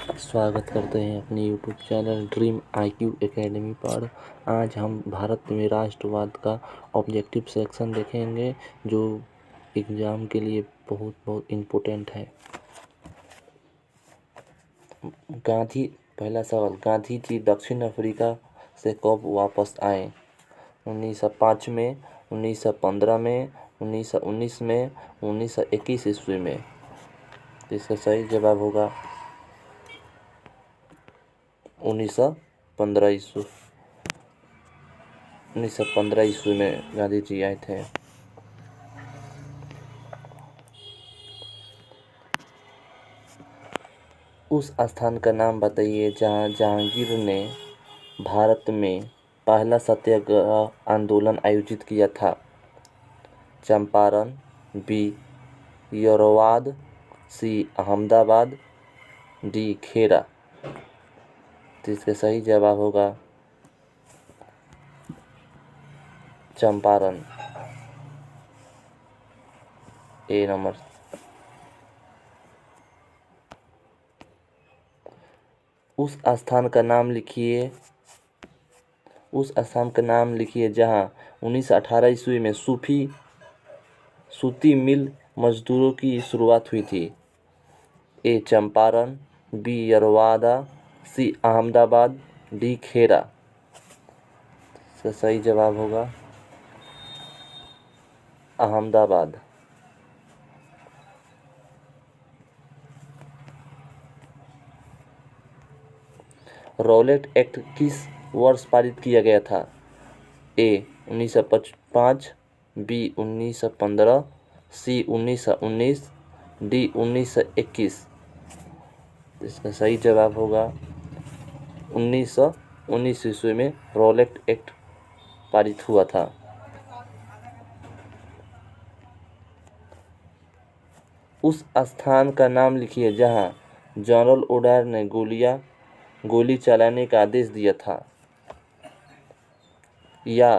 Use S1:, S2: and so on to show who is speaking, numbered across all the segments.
S1: स्वागत करते हैं अपने YouTube channel dream IQ academy पर। आज हम भारत में राष्ट्रवाद का ऑब्जेक्टिव सेक्शन देखेंगे जो एग्ज़ाम के लिए बहुत इम्पोर्टेंट है। पहला सवाल, गांधी जी दक्षिण अफ्रीका से कब वापस आए? 1905 में, 1915 में, 1919 में, 1921 ईस्वी में। तो इसका सही जवाब होगा 1915 ईस्वी में गांधी जी आए थे। उस स्थान का नाम बताइए जहां जहांगीर ने भारत में पहला सत्याग्रह आंदोलन आयोजित किया था। चंपारण, बी यरोवाद, सी अहमदाबाद, डी खेड़ा। तो इसका सही जवाब होगा चंपारण, ए नंबर। उस स्थान का नाम लिखिए जहां 1918 ईस्वी में सूती मिल मजदूरों की शुरुआत हुई थी। ए चंपारण, बी यरवादा, सी अहमदाबाद, डी खेड़ा। इसका सही जवाब होगा अहमदाबाद। रॉलेट एक्ट किस वर्ष पारित किया गया था? ए 1905, बी 1915, सी 1919, डी 1921। इसका सही जवाब होगा 1919 ईस्वी में रॉलेट एक्ट पारित हुआ था। उस स्थान का नाम लिखिए जहां जनरल ओडार ने गोली चलाने का आदेश दिया था। या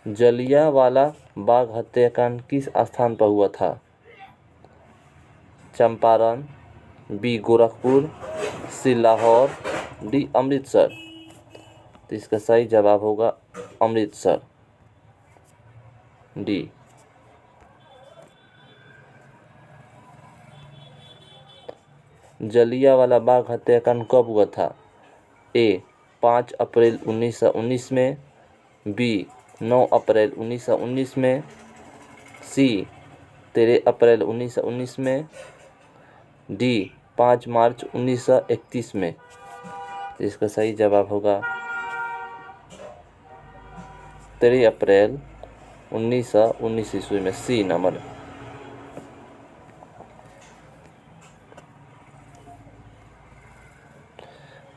S1: जलियांवाला बाग हत्याकांड किस स्थान पर हुआ था? चंपारण, बी गोरखपुर, सी लाहौर, डी अमृतसर। तो इसका सही जवाब होगा अमृतसर, डी। जलियांवाला बाग हत्याकांड कब हुआ था? ए 5 अप्रैल 1919 में, बी 9 अप्रैल 1919 में, सी 13 अप्रैल 1919 में, डी 5 मार्च 1931 में। इसका सही जवाब होगा 13 अप्रैल 1919 ईस्वी में, सी नंबर।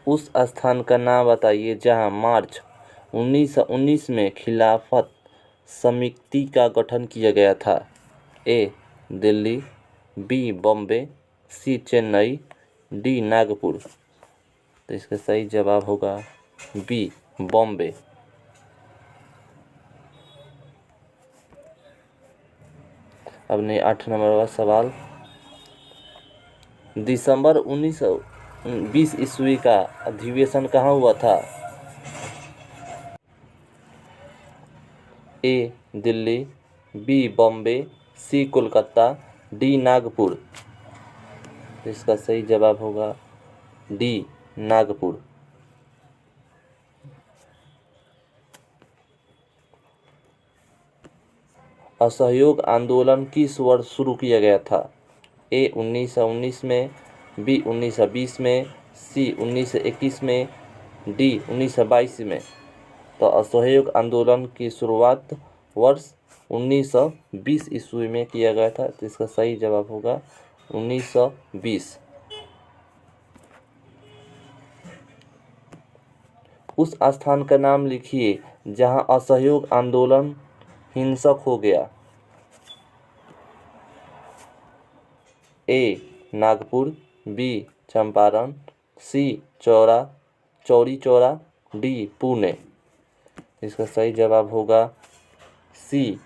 S1: उस स्थान का नाम बताइए जहां मार्च 1919 में खिलाफत समिति का गठन किया गया था। ए दिल्ली, बी बॉम्बे, सी चेन्नई, डी नागपुर। तो इसका सही जवाब होगा बी बॉम्बे। अब ने 8 नंबर का सवाल, दिसंबर 1920 ईस्वी का अधिवेशन कहाँ हुआ था? ए दिल्ली, बी बॉम्बे, सी कोलकाता, डी नागपुर। इसका सही जवाब होगा डी नागपुर। असहयोग आंदोलन किस वर्ष शुरू किया गया था? ए 1919 में, बी 1920 में, सी 1921 में, डी 1922 में। तो असहयोग आंदोलन की शुरुआत वर्ष 1920 ईस्वी में किया गया था। तो इसका सही जवाब होगा 1920। उस स्थान का नाम लिखिए जहां असहयोग आंदोलन हिंसक हो गया। ए नागपुर, बी चंपारण, सी चौरी चौरा, डी पुणे। इसका सही जवाब होगा सी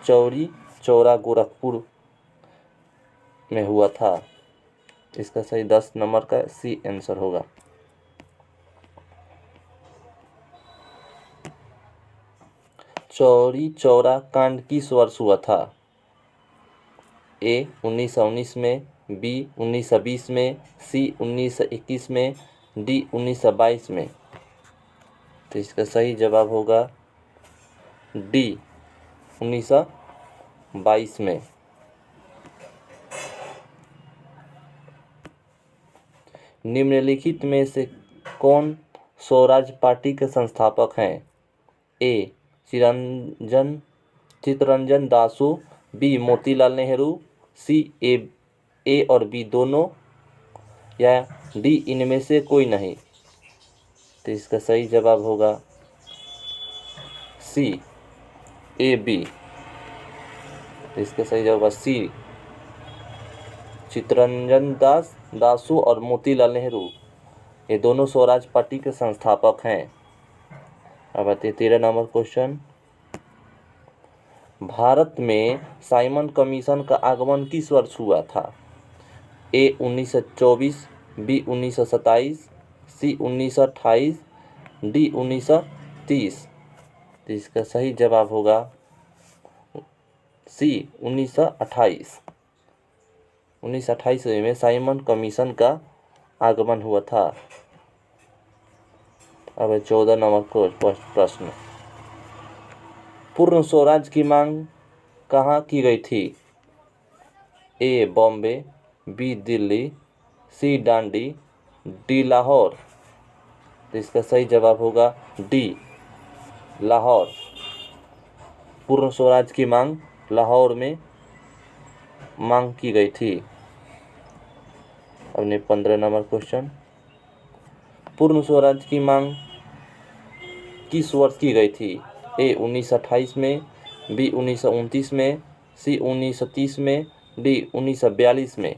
S1: चौरी चौरा गोरखपुर में हुआ था। इसका सही 10 नंबर का सी आंसर होगा। चौरी चौरा कांड किस वर्ष हुआ था? ए 1919 में, बी 1920 में, सी 1921 में, डी 1922 में। तो इसका सही जवाब होगा डी 1922 में। निम्नलिखित में से कौन स्वराज पार्टी के संस्थापक हैं? ए चित्तरंजन दासू, बी मोतीलाल नेहरू, सी ए और बी दोनों, या डी इनमें से कोई नहीं। तो इसका सही जवाब होगा सी ए बी। तो इसका सही जवाब होगा सी चित्तरंजन दासू और मोतीलाल नेहरू, ये दोनों स्वराज पार्टी के संस्थापक हैं। अब आते 13 नंबर क्वेश्चन। भारत में साइमन कमीशन का आगमन किस वर्ष हुआ था? ए 1924, बी 1927, सी 1928, डी 1930। तो इसका सही जवाब होगा सी 1928। 1928 में साइमन कमीशन का आगमन हुआ था। अब 14 नंबर को प्रश्न। पूर्ण स्वराज की मांग कहाँ की गई थी? ए बॉम्बे, बी दिल्ली, सी डांडी, डी लाहौर। तो इसका सही जवाब होगा डी लाहौर। पूर्ण स्वराज की मांग लाहौर में मांग की गई थी। अपने 15 नंबर क्वेश्चन। पूर्ण स्वराज की मांग किस वर्ष की गई थी? ए 1928 में, बी 1929 में, सी 1930 में, डी 1942 में।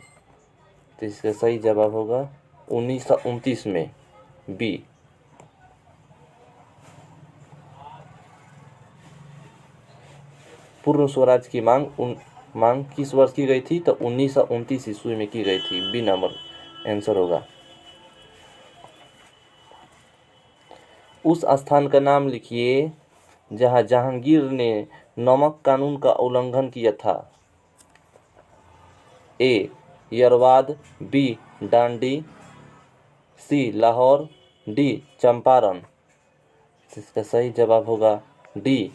S1: तो इसका सही जवाब होगा 1929 में, बी। पूर्ण स्वराज की मांग किस वर्ष की गई थी? तो 1929 ईस्वी में की गई थी, बी नंबर आंसर होगा। उस स्थान का नाम लिखिए जहां जहांगीर ने नमक कानून का उल्लंघन किया था। ए यरवाद, बी डांडी, सी लाहौर, डी चंपारण। इसका सही जवाब होगा डी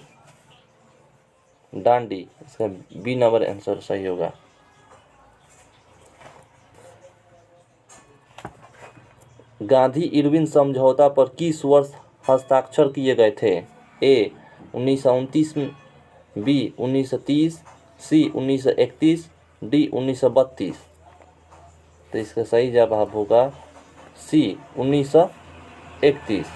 S1: डांडी। इसका बी नंबर आंसर सही होगा। गांधी इरविन समझौता पर किस वर्ष हस्ताक्षर किए गए थे? ए 1929, बी 1930, सी 1931, डी 1932। तो इसका सही जवाब होगा सी 1931।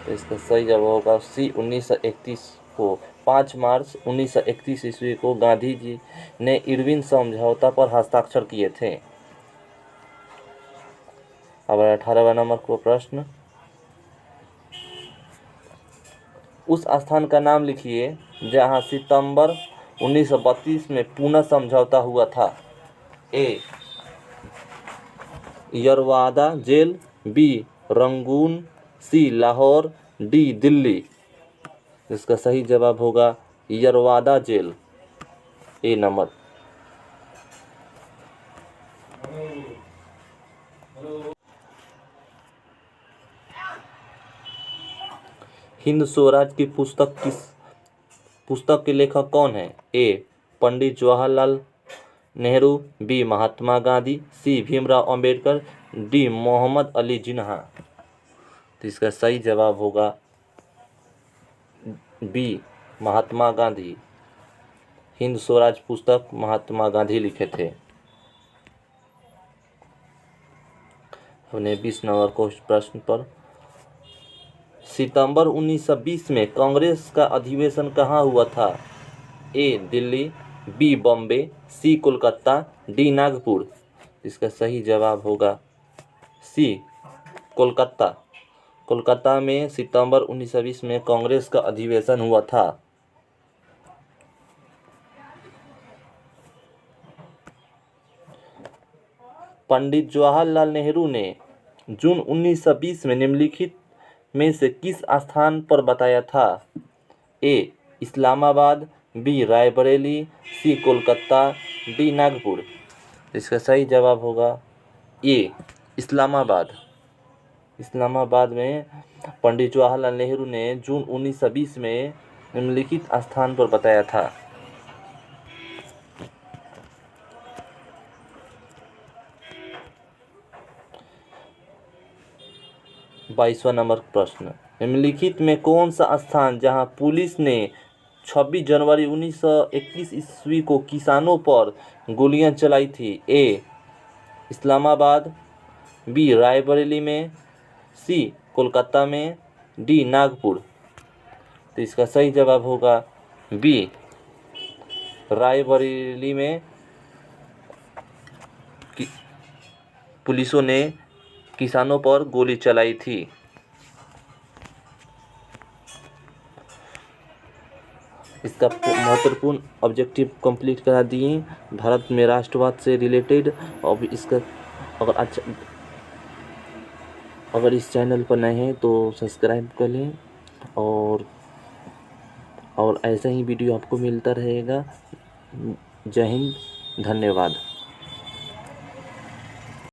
S1: तो इसका सही जवाब होगा सी 1931 को 5 मार्च 1931 ईस्वी को गांधी जी ने इरविन समझौता पर हस्ताक्षर किए थे। अब 18वां नंबर को प्रश्न। उस स्थान का नाम लिखिए जहां सितंबर 1932 में पुनः समझौता हुआ था। ए यरवादा जेल, बी रंगून, सी लाहौर, डी दिल्ली। इसका सही जवाब होगा यरवादा जेल, ए नंबर। हिंद स्वराज की पुस्तक के लेखक कौन है? ए पंडित जवाहरलाल नेहरू, बी महात्मा गांधी, सी भीमराव अंबेडकर, डी मोहम्मद अली जिन्ना। तो इसका सही जवाब होगा बी महात्मा गांधी। हिंद स्वराज पुस्तक महात्मा गांधी लिखे थे। हमने 20 नंबर को प्रश्न पर। सितंबर 1920 में कांग्रेस का अधिवेशन कहाँ हुआ था? ए दिल्ली, बी बॉम्बे, सी कोलकाता, डी नागपुर। इसका सही जवाब होगा सी कोलकाता। कोलकाता में सितंबर 1920 में कांग्रेस का अधिवेशन हुआ था। पंडित जवाहरलाल नेहरू ने जून 1920 में निम्नलिखित में से किस स्थान पर बताया था? ए इस्लामाबाद, बी रायबरेली, सी कोलकाता, डी नागपुर। इसका सही जवाब होगा ए इस्लामाबाद। इस्लामाबाद में पंडित जवाहरलाल नेहरू ने जून 1920 में निम्नलिखित स्थान पर बताया था। 22वां नंबर प्रश्न, निम्नलिखित में कौन सा स्थान जहां पुलिस ने 26 जनवरी 1921 ईस्वी को किसानों पर गोलियां चलाई थी? ए इस्लामाबाद, बी रायबरेली में, सी कोलकाता में, डी नागपुर। तो इसका सही जवाब होगा बी रायबरेली में पुलिसों ने किसानों पर गोली चलाई थी। इसका महत्वपूर्ण ऑब्जेक्टिव कंप्लीट करा दिए भारत में राष्ट्रवाद से रिलेटेड। और इसका अगर इस चैनल पर नए हैं तो सब्सक्राइब कर लें और ऐसा ही वीडियो आपको मिलता रहेगा। जय हिंद, धन्यवाद।